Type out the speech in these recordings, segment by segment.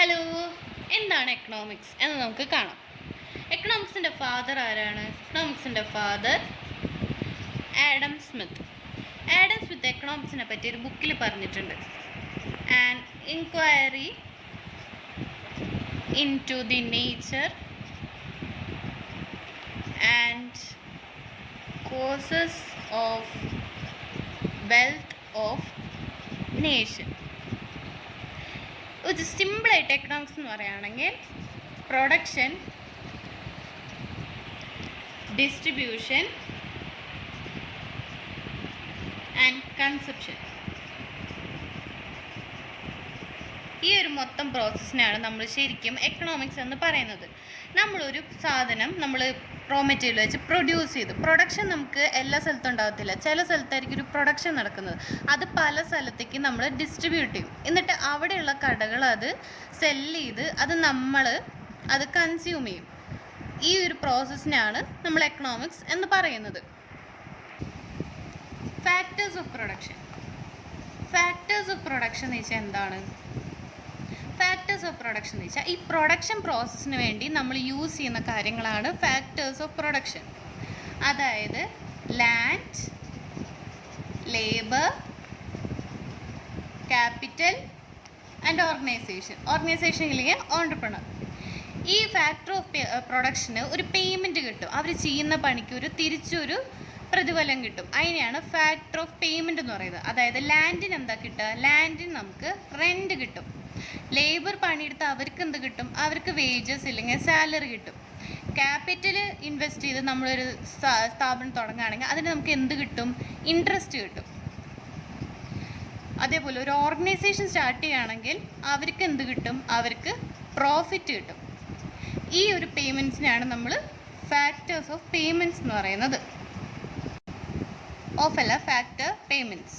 Hello, എന്താണ് economics എന്ന് നമുക്ക് കാണാം. എക്കണോമിക്സിൻ്റെ ഫാദർ ആരാണ്? എക്കണോമിക്സിൻ്റെ father Adam Smith. Adam Smith എക്കണോമിക്സിനെ പറ്റി ഒരു ബുക്കിൽ പറഞ്ഞിട്ടുണ്ട്. An inquiry into the nature and causes of wealth of nation. ഒരു സിമ്പിളായിട്ട് എക്കണോമിക്സ് എന്ന് പറയുകയാണെങ്കിൽ പ്രൊഡക്ഷൻ, ഡിസ്ട്രിബ്യൂഷൻ ആൻഡ് കൺസപ്ഷൻ, ഈ ഒരു മൊത്തം പ്രോസസ്സിനാണ് നമ്മൾ ശരിക്കും എക്കണോമിക്സ് എന്ന് പറയുന്നത്. നമ്മളൊരു സാധനം നമ്മൾ റോ മെറ്റീരിയൽ വെച്ച് പ്രൊഡ്യൂസ് ചെയ്തു. പ്രൊഡക്ഷൻ നമുക്ക് എല്ലാ സ്ഥലത്തും ഉണ്ടാകത്തില്ല. ചില സ്ഥലത്തായിരിക്കും ഒരു പ്രൊഡക്ഷൻ നടക്കുന്നത്. അത് പല സ്ഥലത്തേക്ക് നമ്മൾ ഡിസ്ട്രിബ്യൂട്ട് ചെയ്യും. എന്നിട്ട് അവിടെയുള്ള കടകൾ അത് സെല്ല് ചെയ്ത് അത് കൺസ്യൂം ചെയ്യും. ഈ ഒരു പ്രോസസ്സിനാണ് നമ്മൾ എക്കണോമിക്സ് എന്ന് പറയുന്നത്. Factors of production. Factors of production എന്ന് വെച്ചാൽ എന്താണ്? ഫാക്ടേഴ്സ് ഓഫ് പ്രൊഡക്ഷൻ എന്ന് വെച്ചാൽ ഈ പ്രൊഡക്ഷൻ പ്രോസസ്സിന് വേണ്ടി നമ്മൾ യൂസ് ചെയ്യുന്ന കാര്യങ്ങളാണ് ഫാക്ടേഴ്സ് ഓഫ് പ്രൊഡക്ഷൻ. അതായത് land, labour, capital and organisation ഇല്ലെങ്കിൽ ഓൺട്രപ്രണർ. ഈ ഫാക്ടർ ഓഫ് പ്രൊഡക്ഷന് ഒരു പേയ്മെൻറ്റ് കിട്ടും. അവർ ചെയ്യുന്ന പണിക്ക് തിരിച്ചൊരു പ്രതിഫലം കിട്ടും. അതിനെയാണ് ഫാക്ടർ ഓഫ് പേയ്മെൻറ്റ് എന്ന് പറയുന്നത്. അതായത് ലാൻഡിന് എന്താ കിട്ടുക? ലാൻഡിന് നമുക്ക് റെൻറ്റ് കിട്ടും. ലേബർ പണിയെടുത്ത് അവർക്ക് എന്ത് കിട്ടും? അവർക്ക് വേജസ് ഇല്ലെങ്കിൽ സാലറി കിട്ടും. ക്യാപിറ്റൽ ഇൻവെസ്റ്റ് ചെയ്ത് നമ്മളൊരു സ്ഥാപനം തുടങ്ങുകയാണെങ്കിൽ അതിന് നമുക്ക് എന്ത് കിട്ടും? ഇൻട്രസ്റ്റ് കിട്ടും. അതേപോലെ ഒരു ഓർഗനൈസേഷൻ സ്റ്റാർട്ട് ചെയ്യുകയാണെങ്കിൽ അവർക്ക് എന്ത് കിട്ടും? അവർക്ക് പ്രോഫിറ്റ് കിട്ടും. ഈ ഒരു പേയ്മെൻറ്റ്സിനാണ് നമ്മൾ ഫാക്ടേഴ്സ് ഓഫ് പേയ്മെൻറ്റ്സ് എന്ന് പറയുന്നത്. Factor payments.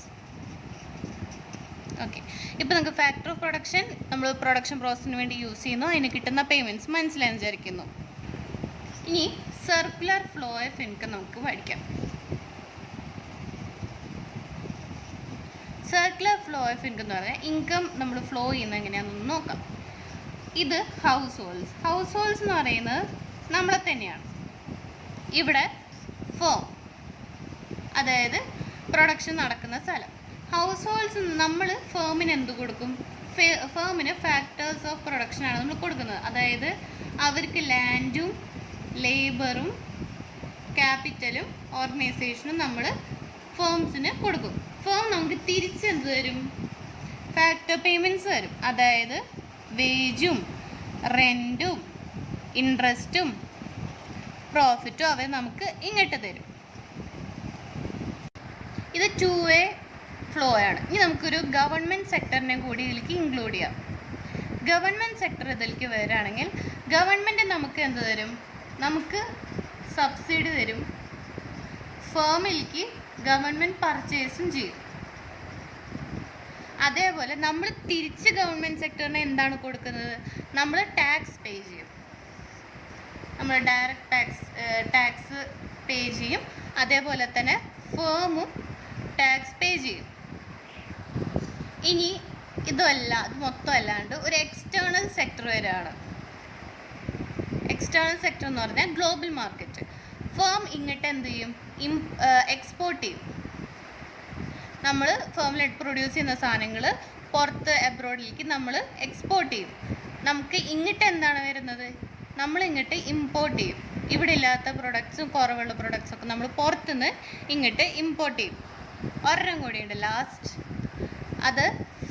ഓക്കെ, ഇപ്പോൾ നമുക്ക് ഫാക്ടർ ഓഫ് പ്രൊഡക്ഷൻ നമ്മൾ പ്രൊഡക്ഷൻ പ്രോസസ്സിന് വേണ്ടി യൂസ് ചെയ്യുന്നു. അതിന് കിട്ടുന്ന പേയ്മെൻറ്റ്സ് മനസ്സിലായെന്ന് വിചാരിക്കുന്നു. ഇനി സർക്കുലർ ഫ്ലോ ഓഫ് ഇൻകം നമുക്ക് പഠിക്കാം. സർക്കുലർ ഫ്ലോ ഓഫ് ഇൻകം എന്ന് പറഞ്ഞാൽ ഇൻകം നമ്മൾ ഫ്ലോ ചെയ്യുന്നത് എങ്ങനെയാണെന്ന് നോക്കാം. ഇത് ഹൗസ് ഹോൾഡ്സ് എന്ന് പറയുന്നത് നമ്മളെ തന്നെയാണ്. ഇവിടെ ഫേം, അതായത് പ്രൊഡക്ഷൻ നടക്കുന്ന സ്ഥലം. ഹൗസ് ഹോൾഡ്സ് നമ്മൾ ഫേമിന് എന്ത് കൊടുക്കും? ഫേമിന് ഫാക്ടേഴ്സ് ഓഫ് പ്രൊഡക്ഷനാണ് നമ്മൾ കൊടുക്കുന്നത്. അതായത് അവർക്ക് ലാൻഡും ലേബറും ക്യാപിറ്റലും ഓർഗനൈസേഷനും നമ്മൾ ഫേംസിന് കൊടുക്കും. ഫേം നമുക്ക് തിരിച്ചെന്ത് തരും? ഫാക്ടർ പേയ്മെൻറ്റ്സ് തരും. അതായത് വേജും റെൻറ്റും ഇൻട്രസ്റ്റും പ്രോഫിറ്റും അവർ നമുക്ക് ഇങ്ങോട്ട് തരും. ഇത് 2-way ഫ്ലോ ആണ്. ഇനി നമുക്കൊരു ഗവൺമെൻറ് സെക്ടറിനെ കൂടി ഇതിലേക്ക് ഇൻക്ലൂഡ് ചെയ്യാം. ഗവൺമെൻറ് സെക്ടർ ഇതിലേക്ക് വരികയാണെങ്കിൽ ഗവൺമെൻറ് നമുക്ക് എന്ത് തരും? നമുക്ക് സബ്സിഡി തരും. ഫേമിലേക്ക് ഗവൺമെൻറ് പർച്ചേസും ചെയ്യും. അതേപോലെ നമ്മൾ തിരിച്ച് ഗവൺമെൻറ് സെക്ടറിന് എന്താണ് കൊടുക്കുന്നത്? നമ്മൾ ടാക്സ് പേ ചെയ്യും. നമ്മൾ ഡയറക്റ്റ് ടാക്സ് പേ ചെയ്യും. അതേപോലെ തന്നെ ഫേമും ടാക്സ് പേ ചെയ്യും. ഇനി ഇത് മൊത്തം അല്ലാണ്ട് ഒരു എക്സ്റ്റേണൽ സെക്ടർ വരെയാണ്. എക്സ്റ്റേണൽ സെക്ടർ എന്ന് പറഞ്ഞാൽ ഗ്ലോബൽ മാർക്കറ്റ്. ഫേം ഇങ്ങോട്ട് എന്ത് ചെയ്യും? എക്സ്പോർട്ട് ചെയ്യും. നമ്മൾ ഫേമിൽ പ്രൊഡ്യൂസ് ചെയ്യുന്ന സാധനങ്ങൾ പുറത്ത് എബ്രോഡിലേക്ക് നമ്മൾ എക്സ്പോർട്ട് ചെയ്യും. നമുക്ക് ഇങ്ങോട്ട് എന്താണ് വരുന്നത്? നമ്മൾ ഇങ്ങോട്ട് ഇമ്പോർട്ട് ചെയ്യും. ഇവിടെ ഇല്ലാത്ത പ്രൊഡക്ട്സും കുറവുള്ള പ്രൊഡക്ട്സൊക്കെ നമ്മൾ പുറത്തുനിന്ന് ഇങ്ങോട്ട് ഇമ്പോർട്ട് ചെയ്യും. ഒരെണ്ണം കൂടിയുണ്ട് ലാസ്റ്റ്. അത്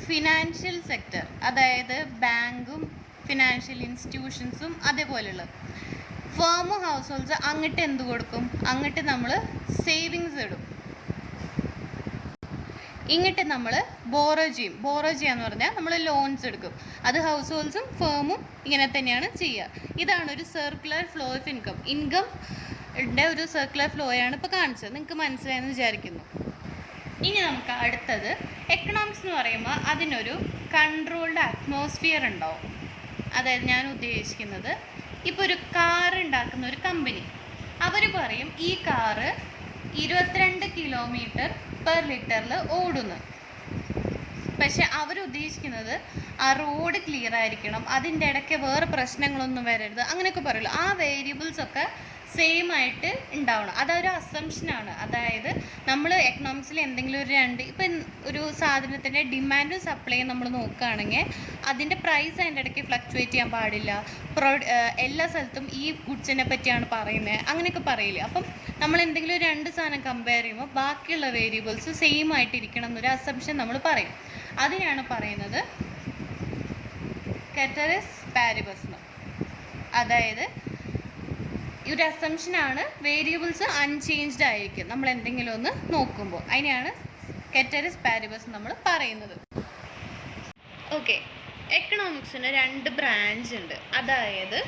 ഫിനാൻഷ്യൽ സെക്ടർ, അതായത് ബാങ്കും ഫിനാൻഷ്യൽ ഇൻസ്റ്റിറ്റ്യൂഷൻസും അതേപോലെയുള്ള ഫേമും ഹൗസ് ഹോൾഡ്സ് അങ്ങോട്ട് എന്ത് കൊടുക്കും? അങ്ങോട്ട് നമ്മൾ സേവിങ്സ് ഇടും. ഇങ്ങോട്ട് നമ്മൾ ബോറോ ചെയ്യാന്ന് പറഞ്ഞാൽ നമ്മൾ ലോൺസ് എടുക്കും. അത് ഹൗസ് ഹോൾഡ്സും ഫേമും ഇങ്ങനെ തന്നെയാണ് ചെയ്യുക. ഇതാണ് ഒരു സർക്കുലർ ഫ്ലോ ഓഫ് ഇൻകം ഒരു സർക്കുലർ ഫ്ലോയാണ് ഇപ്പോൾ കാണിച്ചത്. നിങ്ങൾക്ക് മനസ്സിലായെന്ന് വിചാരിക്കുന്നു. ഇനി നമുക്ക് അടുത്തത് എക്കണോമിക്സ് എന്ന് പറയുമ്പോൾ അതിനൊരു കൺട്രോൾഡ് അറ്റ്മോസ്ഫിയർ ഉണ്ടാവും. അതായത് ഞാൻ ഉദ്ദേശിക്കുന്നത് ഇപ്പോൾ ഒരു കാർ ഉണ്ടാക്കുന്ന ഒരു കമ്പനി, അവർ പറയും ഈ കാറ് 22 കിലോമീറ്റർ പെർ ലിറ്ററിൽ ഓടുന്നു. പക്ഷെ അവരുദ്ദേശിക്കുന്നത് ആ റോഡ് ക്ലിയർ ആയിരിക്കണം, അതിൻ്റെ ഇടയ്ക്ക് വേറെ പ്രശ്നങ്ങളൊന്നും വരരുത്, അങ്ങനെയൊക്കെ പറയുമല്ലോ. ആ വേരിയബിൾസൊക്കെ സെയിം ആയിട്ട് ഉണ്ടാവണം. അതൊരു അസംഷനാണ്. അതായത് നമ്മൾ എക്കണോമിക്സിൽ എന്തെങ്കിലും ഇപ്പം ഒരു സാധനത്തിൻ്റെ ഡിമാൻഡും സപ്ലൈയും നമ്മൾ നോക്കുകയാണെങ്കിൽ അതിൻ്റെ പ്രൈസ് അതിൻ്റെ ഇടയ്ക്ക് ഫ്ലക്ച്വേറ്റ് ചെയ്യാൻ പാടില്ല. എല്ലാ സ്ഥലത്തും ഈ ഗുഡ്സിനെ പറ്റിയാണ് പറയുന്നത്, അങ്ങനെയൊക്കെ പറയില്ലേ. അപ്പം നമ്മൾ എന്തെങ്കിലും രണ്ട് സാധനം കമ്പയർ ചെയ്യുമ്പോൾ ബാക്കിയുള്ള വേരിയബിൾസ് സെയിം ആയിട്ടിരിക്കണം എന്നൊരു അസംഷൻ നമ്മൾ പറയും. അതിനാണ് പറയുന്നത് കെറ്ററിസ് പാരിബസ് എന്ന്. അതായത് ഈ ഒരു അസംഷനാണ് വേരിയബിൾസ് അൺചേഞ്ച്ഡ് ആയിരിക്കും നമ്മൾ എന്തെങ്കിലും ഒന്ന് നോക്കുമ്പോൾ. അതിനെയാണ് കെറ്ററിസ് പാരിബസ് നമ്മൾ പറയുന്നത്. ഓക്കെ, എക്കണോമിക്സിന് രണ്ട് ബ്രാഞ്ച് ഉണ്ട്. അതായത്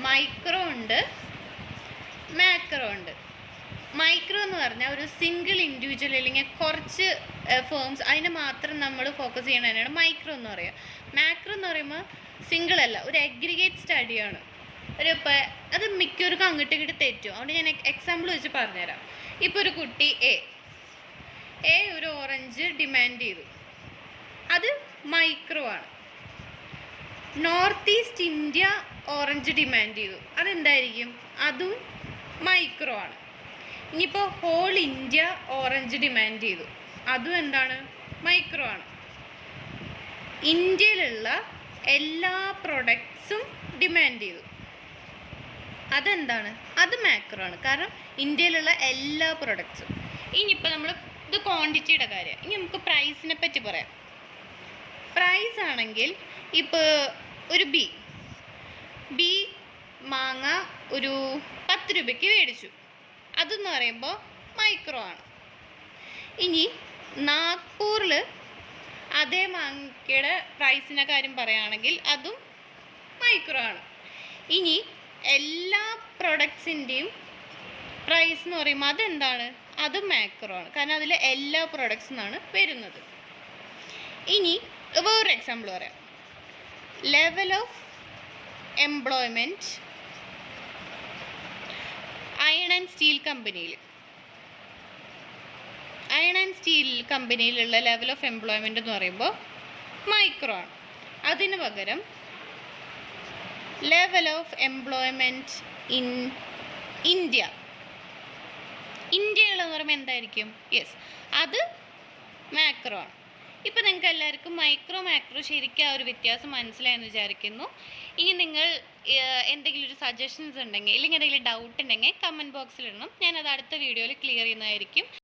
മൈക്രോ ഉണ്ട്, മാക്രോ ഉണ്ട്. മൈക്രോ എന്ന് പറഞ്ഞാൽ ഒരു സിംഗിൾ ഇൻഡിവിജ്വൽ അല്ലെങ്കിൽ കുറച്ച് ഫേംസ്, അതിനെ മാത്രം നമ്മൾ ഫോക്കസ് ചെയ്യണതിനാണ് മൈക്രോ എന്ന് പറയുക. മാക്രോ എന്ന് പറയുമ്പോൾ സിംഗിൾ അല്ല, ഒരു അഗ്രിഗേറ്റ് സ്റ്റഡിയാണ്. ഇപ്പം അത് മിക്കവർക്കും അങ്ങോട്ട് ഇങ്ങോട്ട് തെറ്റും. അതുകൊണ്ട് ഞാൻ എക്സാമ്പിൾ വെച്ച് പറഞ്ഞുതരാം. ഇപ്പോൾ ഒരു കുട്ടി എ ഒരു ഓറഞ്ച് ഡിമാൻഡ് ചെയ്തു, അത് മൈക്രോ ആണ്. North east India orange demand ചെയ്തു, അതെന്തായിരിക്കും? അതും മൈക്രോ ആണ്. ഇനിയിപ്പോൾ ഹോൾ ഇന്ത്യ ഓറഞ്ച് ഡിമാൻഡ് ചെയ്തു, അതും എന്താണ്? മൈക്രോ ആണ്. ഇന്ത്യയിലുള്ള എല്ലാ പ്രൊഡക്ട്സും ഡിമാൻഡ് ചെയ്തു, അതെന്താണ്? അത് മാക്രോ ആണ്. കാരണം ഇന്ത്യയിലുള്ള എല്ലാ പ്രൊഡക്ട്സും. ഇനിയിപ്പോൾ നമ്മൾ ഇത് ക്വാണ്ടിറ്റിയുടെ കാര്യം. ഇനി നമുക്ക് പ്രൈസിനെ പറ്റി പറയാം. പ്രൈസ് ആണെങ്കിൽ ഇപ്പോൾ ഒരു ബി മാങ്ങ ഒരു 10 രൂപയ്ക്ക് മേടിച്ചു, അതെന്ന് പറയുമ്പോൾ മൈക്രോ ആണ്. ഇനി നാഗ്പൂരിൽ അതേ മാങ്ങയുടെ പ്രൈസിൻ്റെ കാര്യം പറയുകയാണെങ്കിൽ അതും മൈക്രോ ആണ്. ഇനി എല്ലാ പ്രൊഡക്ട്സിൻ്റെയും പ്രൈസ് എന്ന് പറയുമ്പോൾ അതെന്താണ്? അത് മാക്രോ ആണ്. കാരണം അതിൽ എല്ലാ പ്രൊഡക്ട്സ് എന്നാണ് വരുന്നത്. ഇനി വേറൊരു എക്സാമ്പിൾ പറയാം. Level of employment iron and steel കമ്പനിയിലുള്ള ലെവൽ ഓഫ് എംപ്ലോയ്മെൻറ്റ് എന്ന് പറയുമ്പോൾ മൈക്രോ ആണ്. അതിന് പകരം ലെവൽ ഓഫ് എംപ്ലോയ്മെൻറ്റ് ഇൻ ഇന്ത്യയിലെന്ന് പറയുമ്പോൾ എന്തായിരിക്കും? യെസ്, അത് മാക്രോ ആണ്. ഇപ്പോൾ നിങ്ങൾക്ക് എല്ലാവർക്കും മൈക്രോ മാക്രോ ശരിക്കും ആ ഒരു വ്യത്യാസം മനസ്സിലായെന്ന് വിചാരിക്കുന്നു. ഇനി നിങ്ങൾ എന്തെങ്കിലും ഒരു സജഷൻസ് ഉണ്ടെങ്കിൽ അല്ലെങ്കിൽ എന്തെങ്കിലും ഡൗട്ട് ഉണ്ടെങ്കിൽ കമൻറ്റ് ബോക്സിൽ ഇടണം. ഞാനത് അടുത്ത വീഡിയോയിൽ ക്ലിയർ ചെയ്യുന്നതായിരിക്കും.